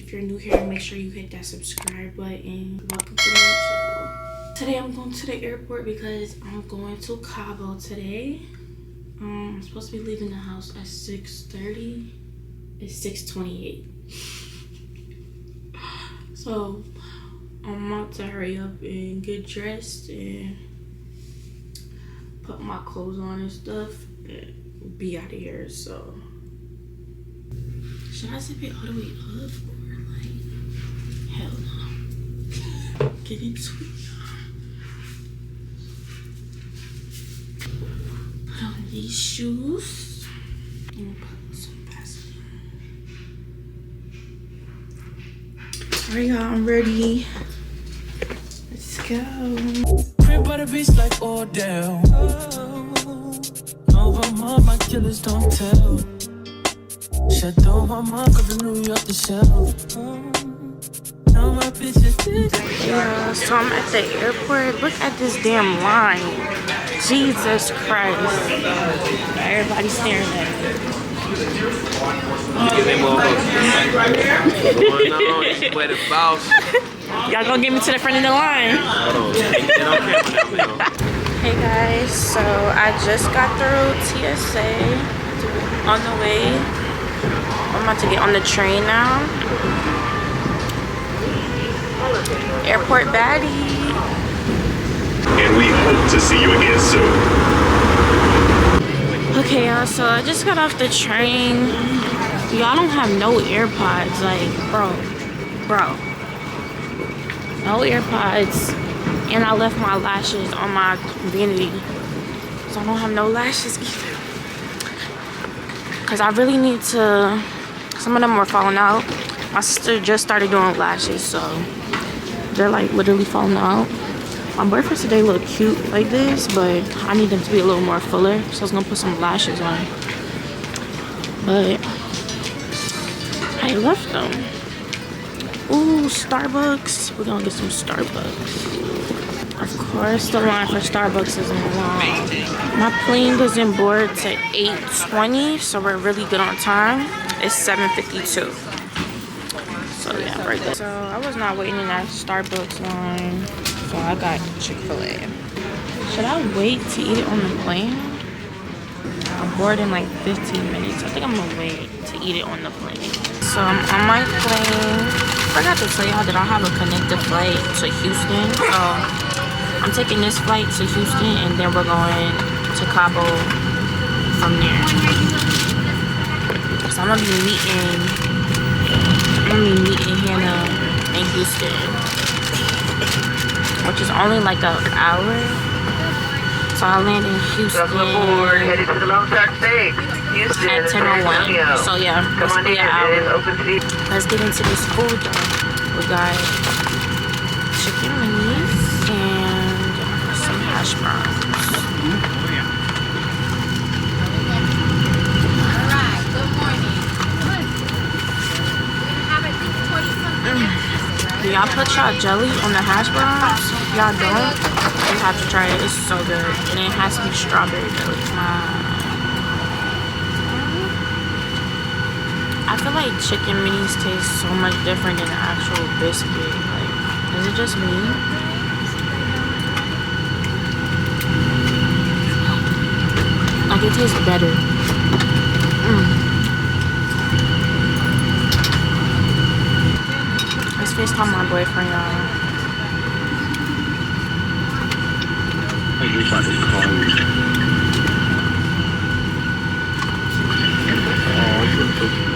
If you're new here, make sure you hit that subscribe button. Welcome to my channel. Today I'm going to the airport because I'm going to Cabo today. I'm supposed to be leaving the house at 6:30. It's 6:28. So I'm about to hurry up and get dressed and put my clothes on and stuff and be out of here. So should I zip it all the way up or like hell no? Get into it. Put on these shoes and put some Vaseline. Alright y'all, I'm ready. Let's go. Everybody beats like Odell. Over my killers don't tell. Shut down my mark of New York to shelf. Now my bitches did. Yeah, so I'm at the airport. Look at this damn line. Jesus Christ. Everybody's staring at me. Y'all gonna get me to the front of the line. Hey guys, so I just got through TSA on the way. I'm about to get on the train now. Airport baddie. And we hope to see you again soon. Okay, y'all, so I just got off the train. Y'all don't have no AirPods, like, bro. No AirPods. And I left my lashes on my vanity. So I don't have no lashes either. Because I really need to, some of them were falling out. My sister just started doing lashes, so they're like literally falling out. My boyfriend said they look cute like this, but I need them to be a little more fuller. So I was gonna put some lashes on. But I left them. Ooh, Starbucks. We're gonna get some Starbucks. Of course, the line for Starbucks isn't long. My plane doesn't board to 8:20, so we're really good on time. It's 7:52. So yeah, right there. So I was not waiting in that Starbucks line, so I got Chick-fil-A. Should I wait to eat it on the plane? I'll board in like 15 minutes. I think I'm gonna wait to eat it on the plane. So I'm on my plane. I forgot to tell y'all that I have a connected flight to Houston. So I'm taking this flight to Houston and then we're going to Cabo from there. So I'm gonna be meeting Hannah in Houston, which is only like an hour. So I land in Houston at 10:01. So yeah, that's be an hour. Let's get into this food though. We got chicken minis and some hash browns. Alright, good morning. Do y'all put y'all jelly on the hash browns? If y'all don't, you have to try it. It's so good. And it has to be strawberry jelly. I feel like chicken minis taste so much different than the actual biscuit. Like, is it just me? Like, it tastes better. Let's FaceTime my boyfriend, y'all. I just tried to call you. Oh, you're so cute.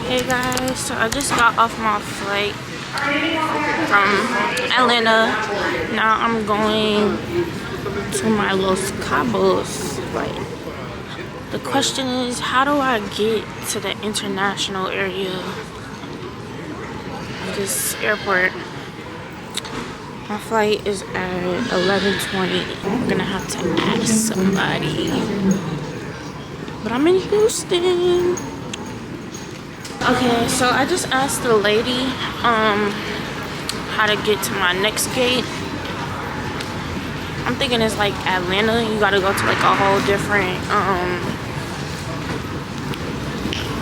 Hey guys, so I just got off my flight from Atlanta. Now I'm going to my Los Cabos flight. The question is, how do I get to the international area of this airport? My flight is at 11:20. I'm gonna have to ask somebody. But I'm in Houston. Okay, so I just asked the lady how to get to my next gate. I'm thinking it's like Atlanta. You gotta go to like a whole different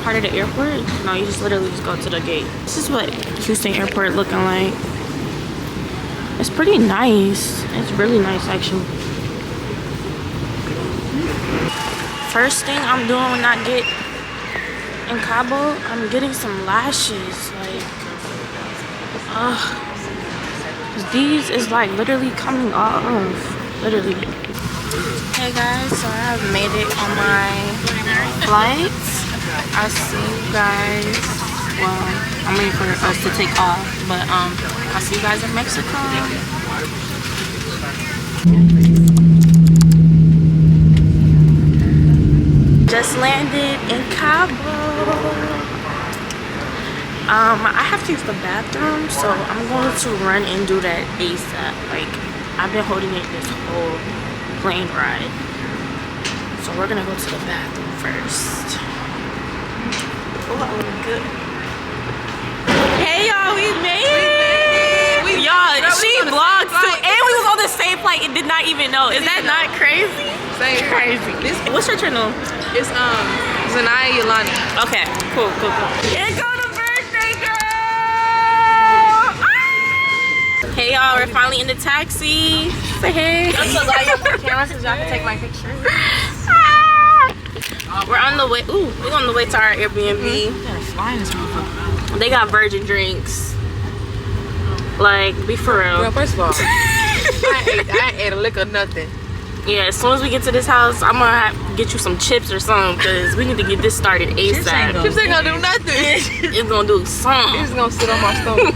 part of the airport. No, you just literally just go to the gate. This is what Houston airport looking like. It's pretty nice. It's really nice actually. First thing I'm doing when I get in Cabo, I'm getting some lashes. Like, these is like literally coming off. Literally. Hey guys, so I've made it on my flight. I'll see you guys. Well, I'm waiting for us to take off, but I'll see you guys in Mexico. Just landed in Cabo. I have to use the bathroom, so I'm going to run and do that ASAP. Like, I've been holding it this whole plane ride. So we're gonna go to the bathroom first. Oh, that look good. Hey y'all, we made it! Y'all, she vlogged too. And we was on the same flight and did not even know. Is that not crazy? Same. Crazy. What's your channel? It's Zanaya Yolani. Okay, cool. Here go the birthday girl! Ah! Hey y'all, we're finally in the taxi. Say hey. I'm so glad you have the camera so y'all can take my picture. We're on the way. Ooh, we're on the way to our Airbnb. They got virgin drinks. Like, be for real. Well, first of all, I ain't ate a lick or nothing. Yeah, as soon as we get to this house, I'm gonna have to get you some chips or something because we need to get this started ASAP. Chips ain't gonna do nothing. It's gonna do something. It's gonna sit on my stomach.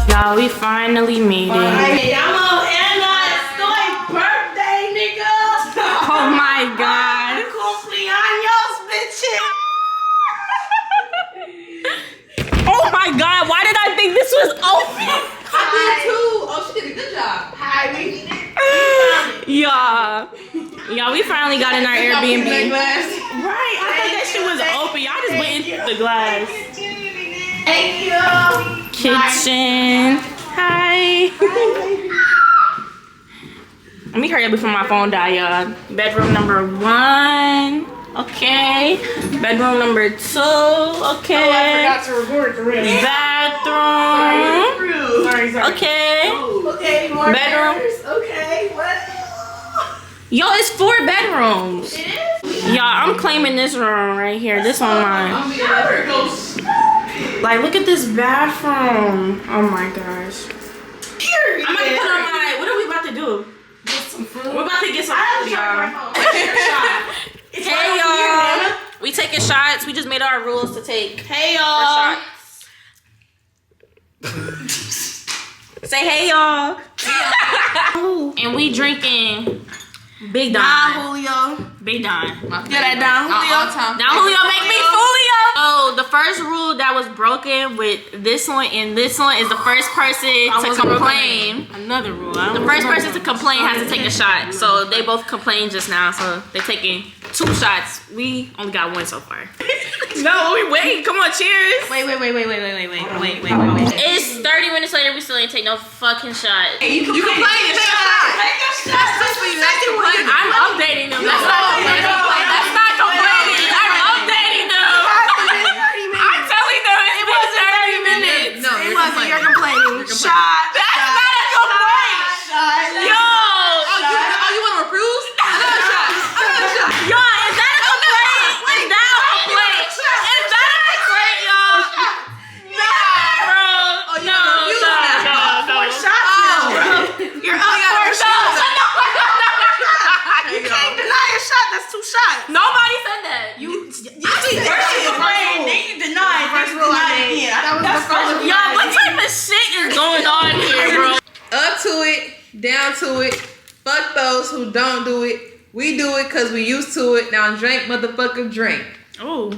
Y'all, we finally made it. Oh my god. Oh my god, why did I think this was open? I did too. Oh, she did a good job. Y'all, we finally got in our Airbnb. Right, I thought that shit was open. Y'all just went into the glass. Thank you. Kitchen. Hi. Let me hurry up before my phone die, y'all. Bedroom number 1. Okay. Bedroom number 2. Okay. Oh, I forgot to record the rest. Bathroom. Sorry. Okay. Okay, more Bedroom. Okay, what? Yo, it's 4 bedrooms. It is? Y'all, I'm claiming this room right here. This one mine. Like, look at this bathroom. Oh my gosh. I'm about to put on my. What are we about to do? Get some food. We're about to get some food, y'all. Hey y'all. We taking shots. We just made our rules to take. Hey y'all. Say hey y'all. And we drinking Big Don. Julio. Big Don. Yeah, that Don Julio. Don Julio make me Julio. Oh, the first rule that was broken with this one and this one is the first person to complain. Another rule. The first person to complain has to take a shot. So they both complained just now. So they're taking 2 shots. We only got 1 so far. No, we wait. Come on, cheers. Wait. It's 30 minutes later. We still ain't take no fucking shot. You complain. Take a shot. That's just for you. That's complaining. I'm updating them. That's not complaining. That's not complaining. I'm updating them. I'm telling them it was 30 minutes. No, it wasn't. You're complaining. Shot. That's not a complaint. Yo. Oh, you want to refuse? Another shot. Yo, is that a complaint? Is that a complaint? Is that a complaint, y'all? No, bro. No. You're up for a shot. You can't deny a shot. That's 2 shots. Nobody said that. You denied. First rule I made. That's the first rule. Y'all, what type of shit is going on here, bro? Up to it, down to it. Fuck those who don't do it. We do it because we used to it. Now drink, motherfucker, drink. Oh,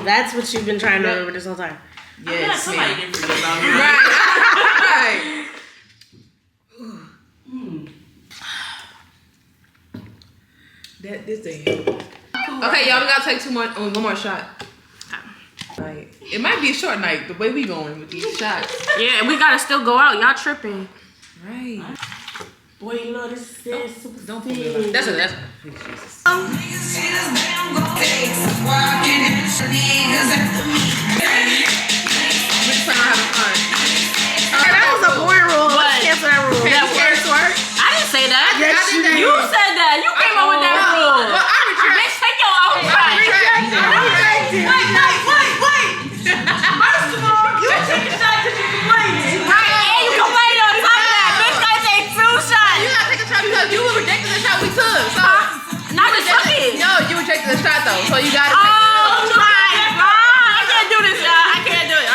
that's what you've been trying to remember this whole time. Yes, somebody didn't forget about me. Right. This thing. Okay, y'all, we gotta take one more shot. Like, it might be a short night the way we going with these shots. Yeah, we gotta still go out. Y'all tripping. Right. Boy, you know this is super. Don't put me like that's a Jesus. That was a boy rule. Let's cancel that rule. That work. I didn't say that. Yes, you did. You said that. You came up with that rule. Well, I retract. Bitch, take your own shot. Wait. First of all, you took a shot because you complained. Right, and you complained on top of that. Bitch, I take 2 shots. You gotta take a shot because you rejected the shot we took. So not just took it. No, you rejected the shot though. So you gotta take Oh my God. I can't do this, y'all. I can't do it.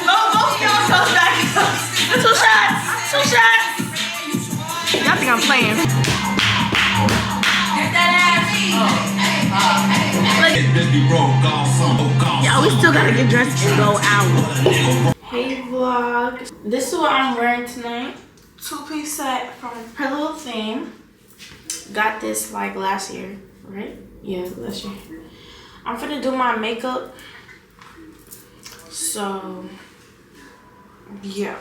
Both y'all so stacked up. 2 shots. Y'all think I'm playing. Y'all, we still gotta get dressed and go out. Hey vlog. This is what I'm wearing tonight. 2-piece set from her little theme. Got this like last year, right? Yeah, last year. I'm finna do my makeup. So, yeah.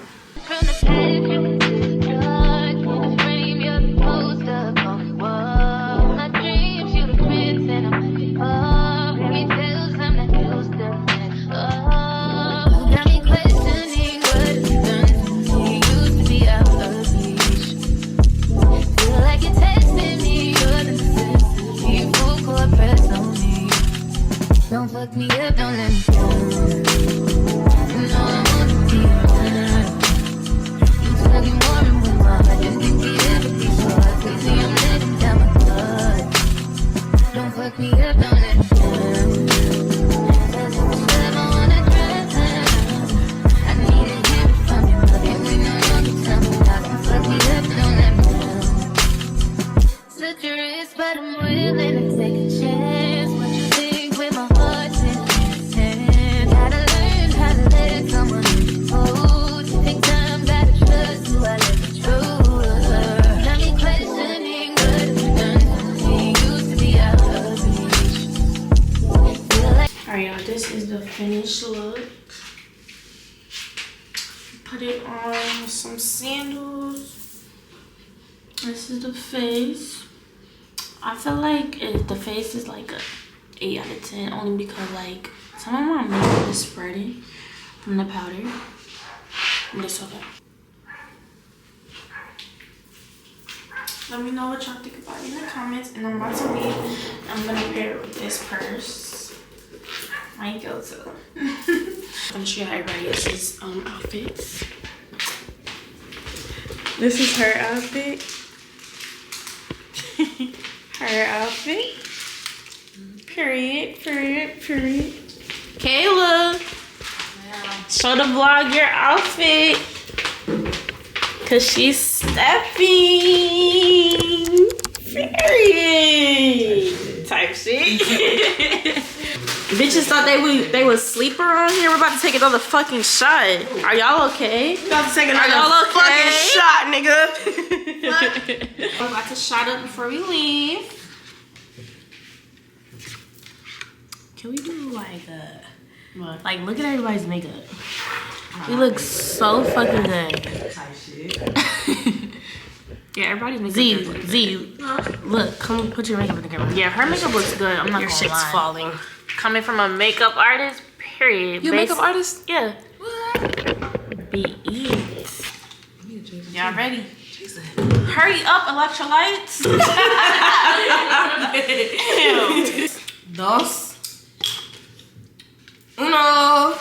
Don't fuck me up, don't let me down. You know I wanna be around. You stuck in warm with my heart, just can't get with these hearts. They say I'm letting down my guard. Don't fuck me up, don't let me down. Cause if it's love, I wanna drown. I need to hear it from you, love. And we know you can tell me how. Don't fuck me up, don't let me down. Slit your wrist, but I'm willing to take a chance. What you think with my heart in your hand? Gotta learn how to let someone hold you. Take time, gotta trust who I let you true. Got me questioning what I've done. We used to be out of reach. Feel like Alright, y'all, this is the finished look. Put it on with some sandals. This is the face. I feel like the face is like a 8 out of 10, only because like some of my makeup is spreading from the powder. But it's okay. Let me know what y'all think about it in the comments, and I'm about to leave. I'm gonna pair it with this purse. My go-to. I'm gonna show everybody else's outfits. This is her outfit. Her outfit. Period. Kayla, show the vlog your outfit. Cause she's stepping. Period. Type shit. Bitches thought they was sleeper on here. We're about to take another fucking shot. Are y'all okay? About to take another y'all okay? fucking shot, nigga. We're about to shot up before we leave. Can we do like What? like look at everybody's makeup. We look so fucking good. Type shit. Yeah, everybody's makeup. Z, look, come put your makeup in the camera. Yeah, her makeup looks good. I'm not Your gonna shit's lie. falling. Coming from a makeup artist, period. You a makeup artist? Yeah. Be it. Y'all ready? Hurry up, electrolytes. Dos. Uno.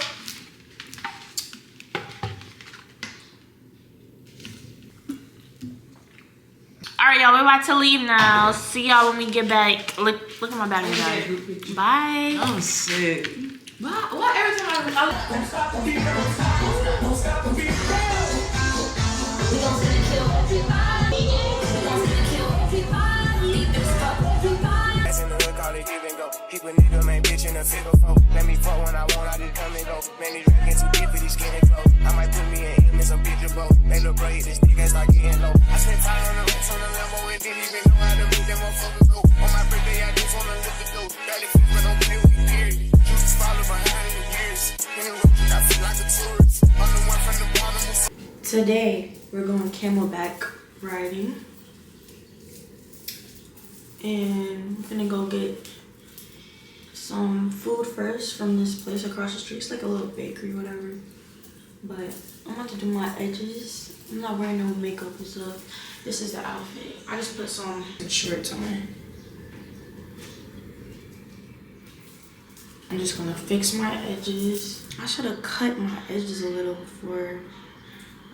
Alright, y'all, we're about to leave now. See y'all when we get back. Look at my battery died. Bye. Oh shit. Why every time People nigga, man, bitch in a figure four. Let me fuck when I want, I just come and go. Man, these records too deep for these skinny clothes. I might put me in some picture boat. They look great, this nigga start getting low. I spent time on the rest on the level with didn't even know how to move them motherfuckers go. Today we're going camelback riding, and we're gonna go get some food first from this place across the street. It's like a little bakery, whatever. But I'm about to do my edges. I'm not wearing no makeup and stuff. This is the outfit. I just put some shorts on. I'm just gonna fix my edges. I should have cut my edges a little before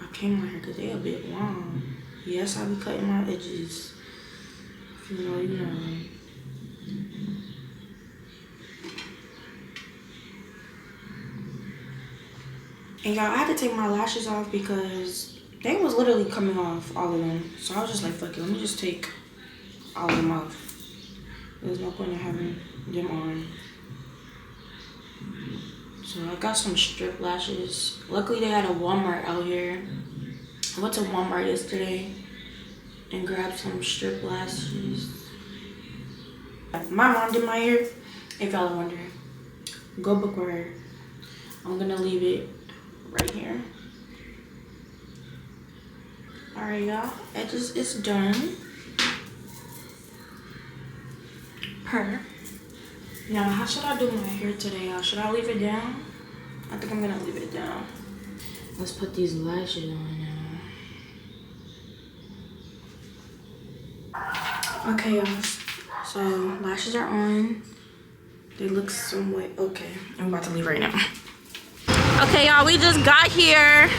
I came on here because they're a bit long. Yes, I'll be cutting my edges. If you know, you know. And y'all, I had to take my lashes off because they was literally coming off, all of them. So I was just like, fuck it, let me just take all of them off. There's no point in having them on. So I got some strip lashes. Luckily they had a Walmart out here. I went to Walmart yesterday and grabbed some strip lashes. My mom did my hair, if y'all are wondering. Go book with her. I'm gonna leave it right here. Alright y'all, edges is done. Now how should I do my hair today, y'all? Should I leave it down? I think I'm gonna leave it down. Let's put these lashes on now. Okay y'all, so lashes are on. They look somewhat okay. I'm about to leave right now. Okay, y'all, we just got here.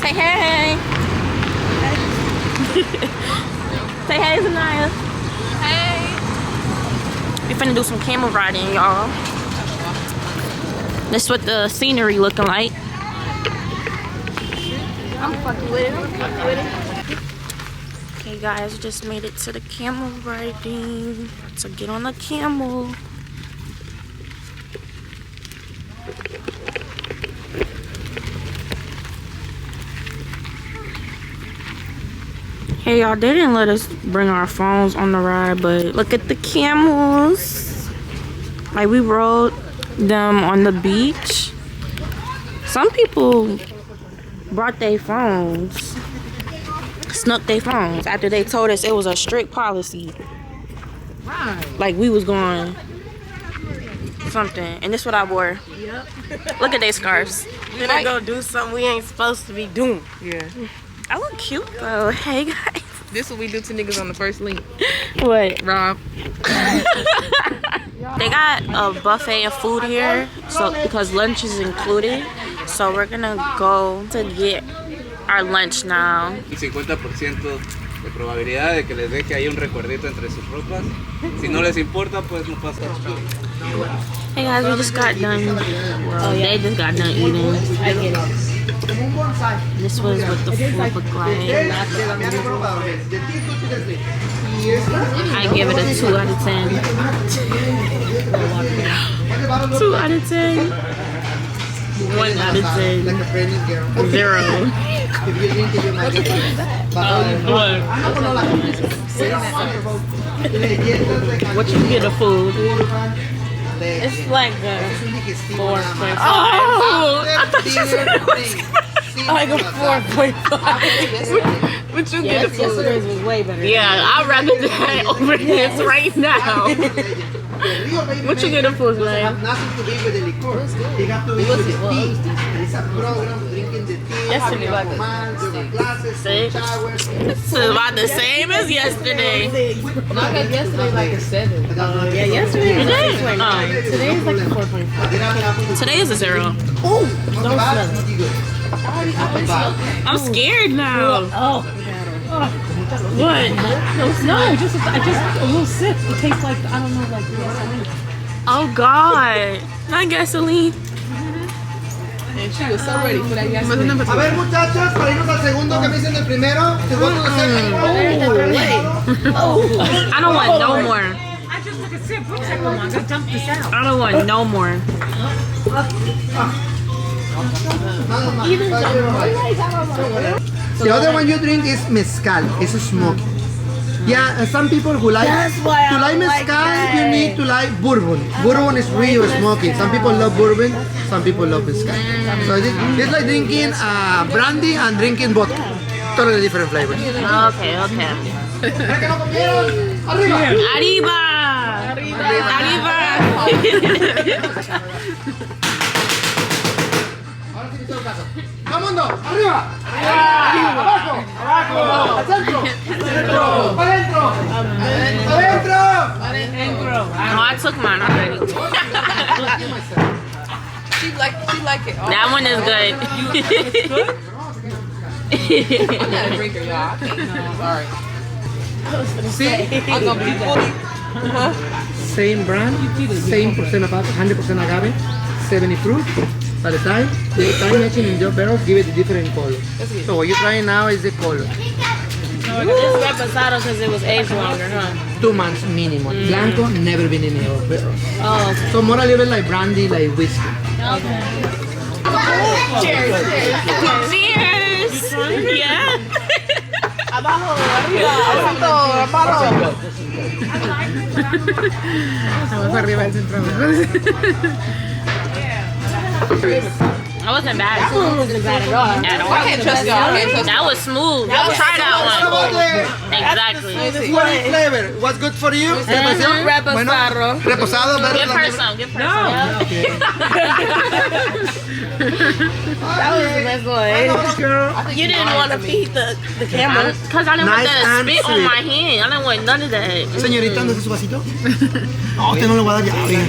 Say hey. Say hey, Zanaya. Hey. We finna do some camel riding, y'all. This is what the scenery looking like. I'm fucking with it. Okay, guys, just made it to the camel riding. So get on the camel. Hey y'all, they didn't let us bring our phones on the ride, but look at the camels. Like, we rode them on the beach. Some people brought their phones, snuck their phones after they told us it was a strict policy. Like we was going something, and this is what I wore. Yep. Look at their scarves. We gonna go do something we ain't supposed to be doing. Yeah. I look cute though. Hey guys. This what we do to niggas on the first link. What? Rob. They got a buffet of food here, so because lunch is included. So we're gonna go to get our lunch now. Un 50% de probabilidad de que les deje ahí un recuerdito entre sus ropas. Si no les importa, pues no pasa nada. Hey guys, we just got done. Oh, they just got done eating. This was what the food looked like. I give it a 2 out of 10. 2 out of 10. 1 out of 10. 0. What you get of food? It's like a 4.5. Oh, I thought you said it was Like a 4.5. What you get of food? Yesterday's was way better. yeah, I'd rather that over this right now. What you get of food, man? Yesterday like It's about the same as yesterday. I got yesterday like a 7. Yeah, yesterday was today's like a 4.5. Today is a 0. Don't smell it. I'm scared now. Oh. What? No, just a little sip. It tastes like, I don't know, like gasoline. Oh God, not gasoline. And she was so ready for that yesterday. A ver, muchachos, para irnos al segundo, que me dicen el primero. Segundo, I don't want no more. I just took a sip. One second, I gotta dump this out. I don't want no more. The other one you drink is mezcal. It's smoky. Yeah, some people who like mezcal, you need to like bourbon. Bourbon is real smoky. Some people love bourbon. Some people love mezcal. So it's like drinking brandy and drinking vodka. Totally different flavors. Okay, okay. Arriba! Arriba! ¡Vámonos! ¡Arriba! ¡Abajo! ¡Abajo! ¡Al centro! ¡Adentro! ¡Adentro! Oh, I took mine already. She like it. Oh, That one is good. I'm not a drinker, y'all. I can't. Sorry. See? I'm gonna be fully. Same brand, same percent of 100% agave, 70 proof. By the time matching in your barrel, give it a different color. So what you're trying now is the color. It's reposado because it was aged longer, huh? 2 months minimum. Blanco never been in your barrel. Oh, okay. So more a little bit like brandy, like whiskey. Okay. Cheers! Yeah. Abajo, arriba, abajo, abajo. Vamos arriba del centro. That wasn't bad. That one wasn't bad at all. At all. I can't trust y'all. I can't trust That was smooth. Try that one. Exactly. What flavor? What's good for you? Reposado. Bueno, reposado, better Give than her some. Give her some. That was the best one. You didn't want to feed the camel. Because I didn't Nice want and that spit on sweet. my hand. I didn't want none of that. Señorita, ¿no es su vasito? No, usted no lo va a dar ya. Oiga,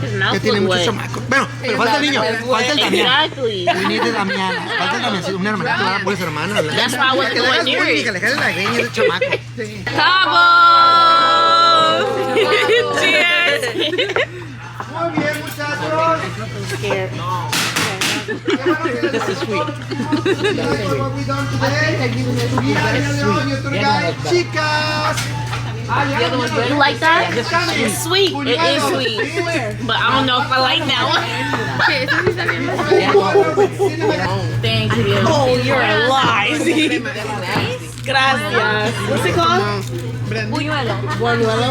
His ya mouth tiene was muchos wet. chamacos. Bueno, pero falta el niño. Falta el Damián. Exactly. We need the Damiana. Falta el Damián. Una hermanita, una pura hermana. That's why I wasn't going near it. Que le jale la greña ese chamaco. Cabo! Cheers! Muy bien, muchachos. This is sweet. Chicas. You like that? It's sweet. It is sweet. But I don't know if I like that one. Thank you. Oh, you're alive. Gracias. What's it called? Buñuelo. Buñuelo.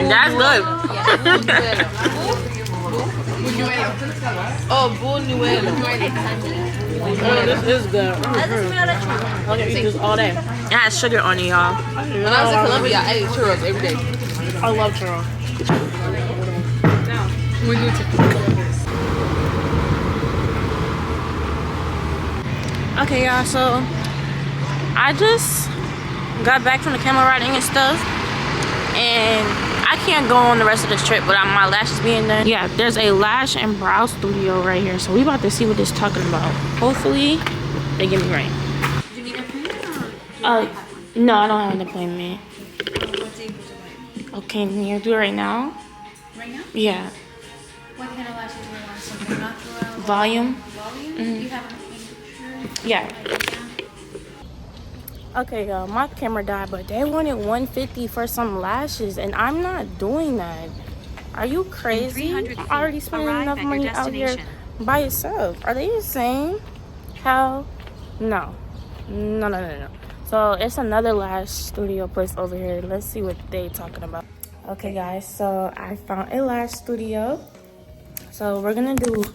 That's good. Oh, buñuelo. Oh, this is good. I'll get you all day. It has sugar on it, y'all. When I was in Colombia, I ate churros every day. I love churros. Okay, y'all, so I just got back from the camel riding and stuff, and I can't go on the rest of this trip without my lashes being done. Yeah, there's a lash and brow studio right here, so we about to see what this talking about. Hopefully they give me rain. Do you need a pen? No, I don't have an appointment. Okay, can you do it right now? Right now? Yeah. What kind of lashes do you want? Something natural? Volume. Volume? Mhm. Do you have an insurance? Yeah. Okay, y'all, my camera died, but they wanted $150 for some lashes, and I'm not doing that. Are you crazy? I'm already spending enough money out here by itself. Are they insane? Hell no. No. So it's another lash studio place over here. Let's see what they talking about. Okay, guys, so I found a lash studio. So we're gonna do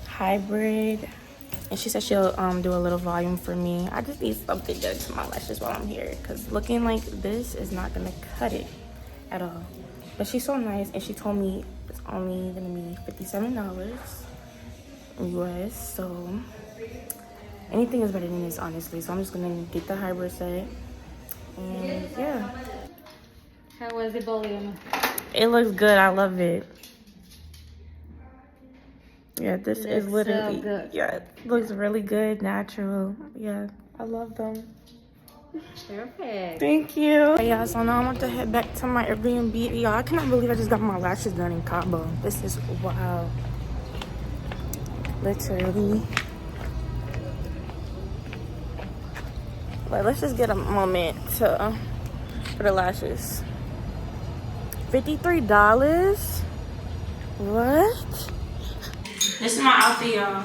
hybrid. And she said she'll do a little volume for me. I just need something done to my lashes while I'm here, because looking like this is not gonna cut it at all. But she's so nice, and she told me it's only gonna be $57 US. So anything is better than this, honestly. So I'm just gonna get the hybrid set, and yeah. How was the volume? It looks good. I love it. Yeah, this is literally, so good. yeah, it looks really good, natural. Yeah, I love them. Perfect. Thank you. Hey, y'all, so now I'm about to head back to my Airbnb. Y'all, I cannot believe I just got my lashes done in Cabo. This is wow. Literally. But let's just get a moment to for the lashes. $53? What? This is my outfit, y'all.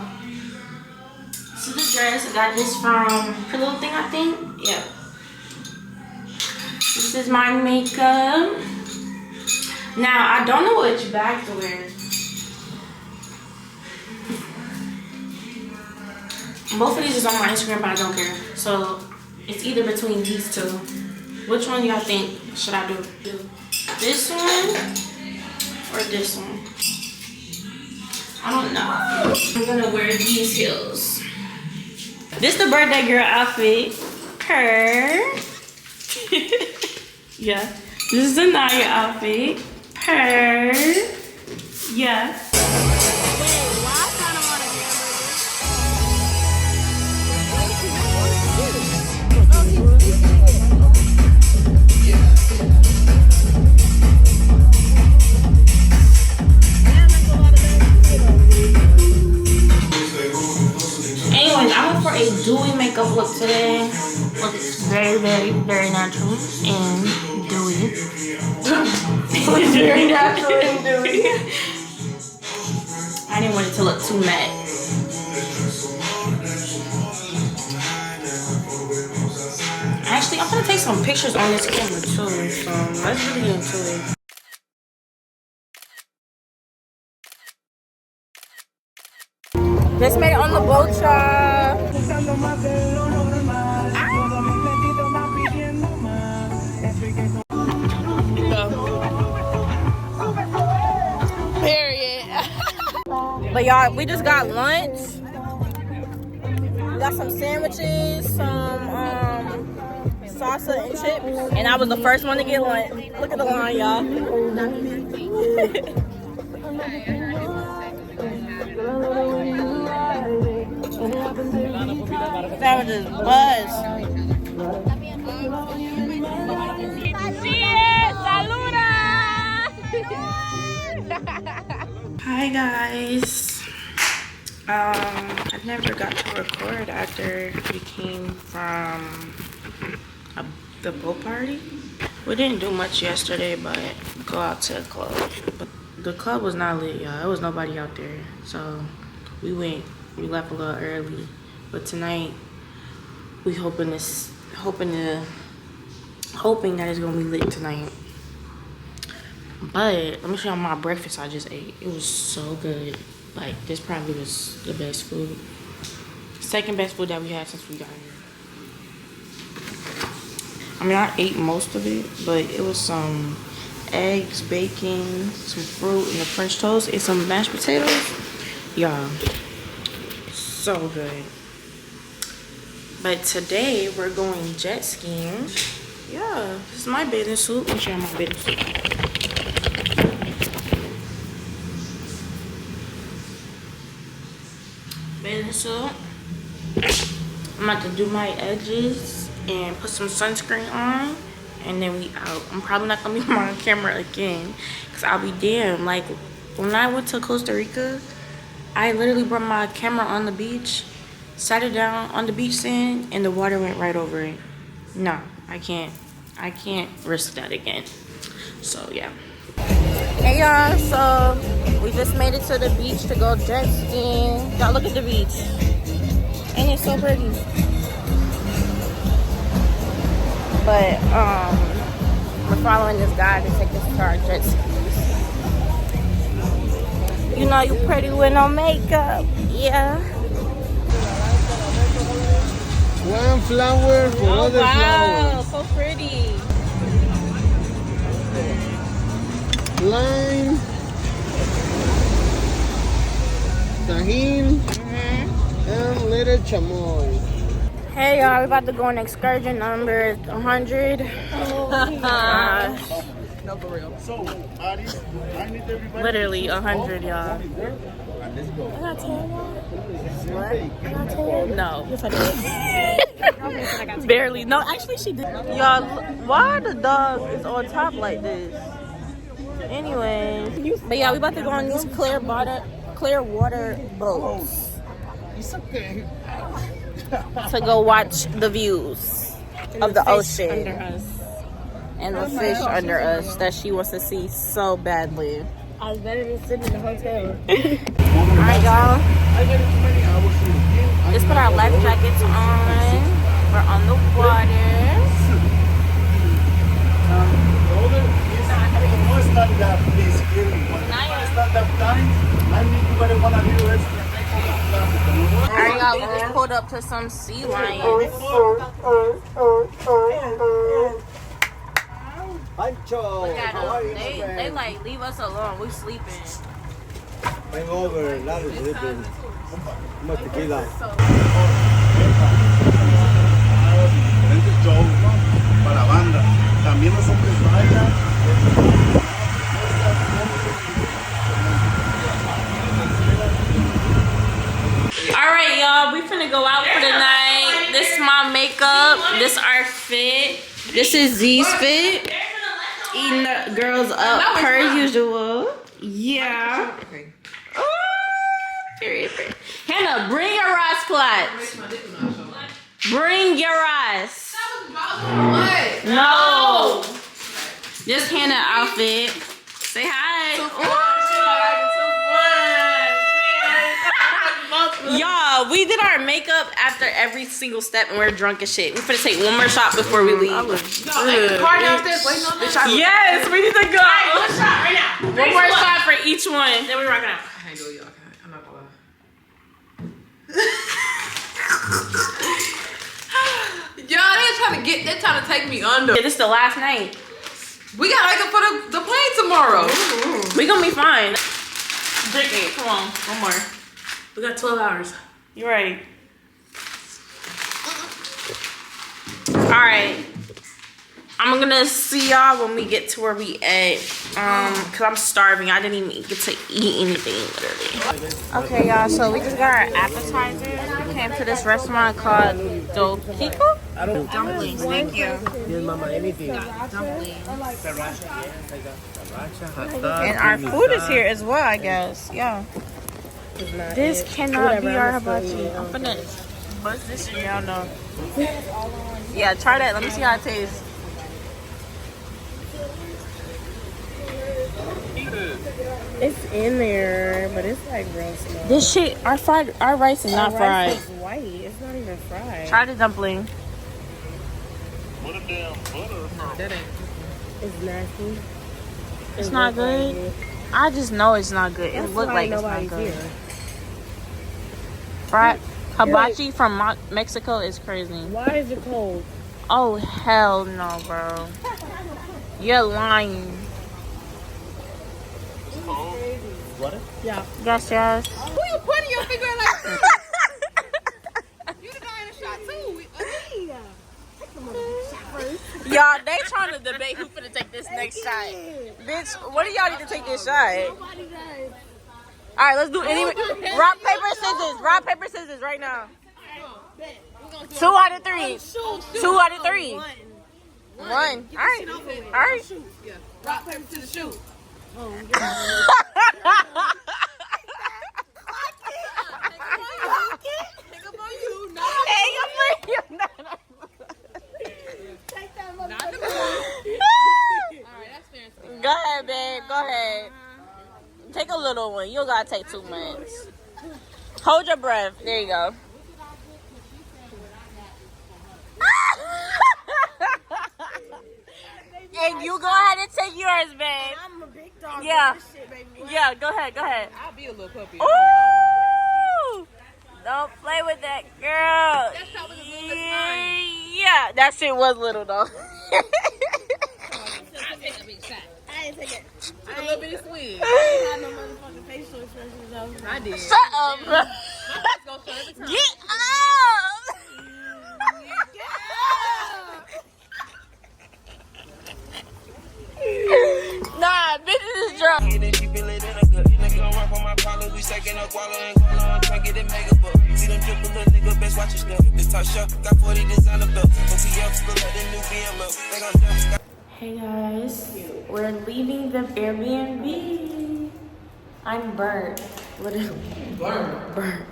This is the dress. I got this from Pillow Thing, I think. Yeah. This is my makeup. Now, I don't know which bag to wear. Both of these is on my Instagram, but I don't care. So it's either between these two. Which one y'all think should I do? This one or this one? I don't know. I'm gonna wear these heels. This the birthday girl outfit. Her. Yeah. This is the Naya outfit. Her. Yeah. Anyways, I went for a dewy makeup look today. Looks very, very, very natural and dewy. It was very natural and dewy. I didn't want it to look too matte. Actually, I'm gonna take some pictures on this camera too, so let's really get into it. Just made it on the boat, y'all. Period. But y'all, we just got lunch. We got some sandwiches, some salsa and chips. And I was the first one to get lunch. Look at the line, y'all. Sandwiches buzz. Hi guys. I never got to record after we came from the boat party. We didn't do much yesterday, but go out to a club. But the club was not lit, y'all. There was nobody out there, so we left a little early. But tonight, we hoping that it's gonna be lit tonight. But let me show you my breakfast I just ate. It was so good. Like, this probably was the best food. Second best food that we had since we got here. I mean, I ate most of it, but it was some eggs, bacon, some fruit, and a French toast, and some mashed potatoes. Y'all, so good. But today, we're going jet skiing. Yeah, this is my bathing suit. Let me show you my bathing suit. Bathing suit. I'm about to do my edges and put some sunscreen on, and then we out. I'm probably not gonna be on camera again, because I'll be damned. Like, when I went to Costa Rica, I literally brought my camera on the beach, sat it down on the beach sand, and the water went right over it. No, I can't risk that again. So yeah. Hey y'all, so we just made it to the beach to go jet skiing. Y'all look at the beach. Ain't it so pretty? But we're following this guy to take us to our jet skis. You know you pretty with no makeup. Yeah. One flower for other flowers. So pretty. Lime, tahin, and little chamoy. Hey y'all, we about to go on excursion number 100. No, for real. Literally 100, y'all. I got 10. What? I got 10? No. Yes, I did. Barely. No, actually she did. Y'all, why the dog is on top like this? Anyway. But yeah, we about to go on these clear water boats. To go watch the views of the ocean. Under us. And the fish under us that she wants to see so badly. I was better than sitting in the hotel. Alright, y'all. Just put our life jackets on. We're on the water. Alright, y'all. We just pulled pulled up to some sea lions. Pancho, Look at how are you, them. my They friend? like leave us alone. We sleeping. Bring over, a lot of sleeping. Much tequila. Diferentes shows, ¿no? Para la banda. También los hombres bailan. Alright, y'all, we finna go out for the night. This is my makeup. This our fit. This is Z's fit. Eating the girls up per usual. Yeah. Ooh, period. Hannah, bring your rice clots. Bring your rice. No. This Hannah outfit. Say hi. Y'all, we did our makeup after every single step and we're drunk as shit. We finna take one more shot before we leave. Car downstairs waiting on that. Yes, we need to go. One shot right now. One more shot for each one. Then we rocking out. I can't do it, y'all. I'm not gonna lie. Y'all, they're trying to take me under. This is the last night. We gotta wake up for the plane tomorrow. We gonna be fine. Drink it. Come on. One more. We got 12 hours. You ready? Alright. I'm gonna see y'all when we get to where we at. Cause I'm starving. I didn't even get to eat anything literally. Okay, y'all, so we just got our appetizer. We came to this restaurant called Do Kiko? Dumplings, thank you. Yes, mama, anything. And our food is here as well, I guess. Yeah. This cannot be our hibachi. I'm finna bust this in y'all know. Yeah, try that. Let me see how it tastes. It's in there, but it's like real small. This shit, our rice is not fried. Rice is white. It's not even fried. Try the dumpling. What a damn butter. No, that ain't. It's nasty. It's not good. I just know it's not good. It looked like it's not good. Here. Fried hibachi from Mexico is crazy. Why is it cold? Oh hell no, bro. You're lying. What? Yeah. Yes, yes. Who you pointing your finger at like that? You the guy in the shot too. Y'all, they trying to debate who finna take this next shot. Bitch, what do y'all need to take this shot? Nobody does. Alright, let's do any rock, paper, scissors. Rock, paper, scissors right now. 2 out of 3. 2 out of 3. 1. Alright. Alright. Rock, paper, scissors, shoot. Go ahead, babe. Go ahead. Take a little one. You don't gotta take too much. Hold your breath. There you go. And you go ahead and take yours, babe. I'm a big dog. Yeah. Shit, baby. Yeah, go ahead. Go ahead. I'll be a little puppy. Ooh! Don't play with that girl. That's how it was mine. Yeah, that shit was little though. I didn't take it. A little bit of sweet. I ain't had no motherfucking facial expressions though. I did. Shut up, bro. Get up. Nah, bitch is drunk. Hey guys, we're leaving the Airbnb. I'm burnt, literally. Burnt.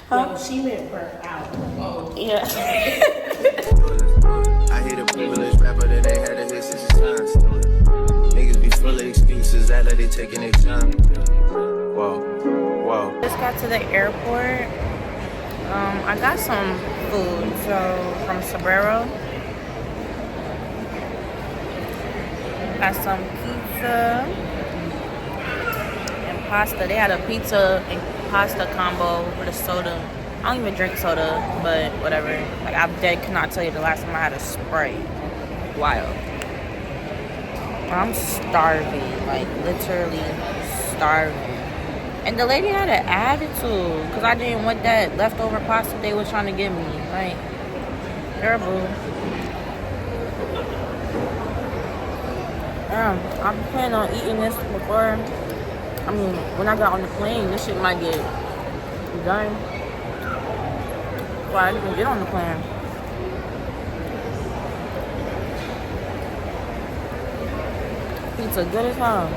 Huh? She meant burnt out. Yeah. I hit a privileged rapper that ain't had a hit since his time. Niggas be full of excuses, act like they taking their time. Whoa, whoa. Just got to the airport. I got some food, from Sombrero. Got some pizza and pasta. They had a pizza and pasta combo with a soda. I don't even drink soda, but whatever. Like, I cannot tell you the last time I had a Sprite. Wild. I'm starving, like literally starving. And the lady had an attitude because I didn't want that leftover pasta they were trying to give me. Like, terrible. I'm planning on eating this before. I mean, when I got on the plane, this shit might get done. Before I even get on the plane. Pizza good as hell.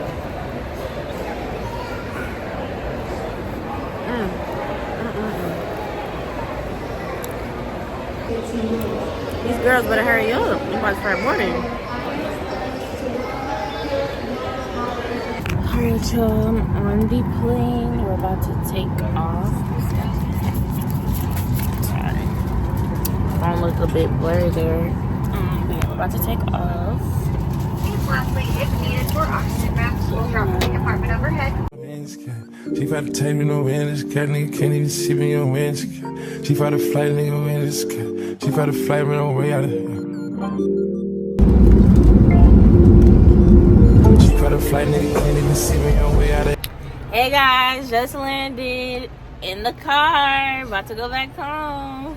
These girls better hurry up. They about to start boarding. Alright, y'all, I'm on the plane. We're about to take off. Sorry. Phone look a bit blurry there. Yeah, we're about to take off. Lastly, if needed for oxygen masks, we'll drop the compartment overhead. She tried to take me no in this cat, nigga can't even see me on winds. She tried to flight, nigga in this cat. She tried to flight me no way out of here. She tried to flight, nigga can't even see me on way out of here. Hey guys, just landed in the car. About to go back home.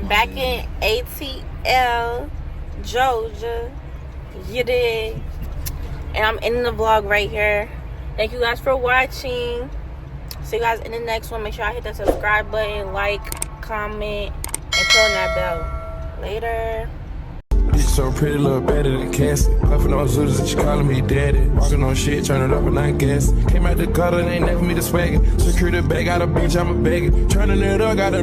Back in ATL, Georgia. You dig? And I'm ending the vlog right here. Thank you guys for watching. See you guys in the next one. Make sure I hit that subscribe button, like, comment, and turn on that bell. Later. Bitch so pretty, look better than Cassie. Puffin' on Zooters and she calling me daddy. Walking on shit, turn it up and I guess. Came out the gutter and ain't never me the swaggin'. Secure the bag, got a bitch, I'm a begging. Turning it up, got a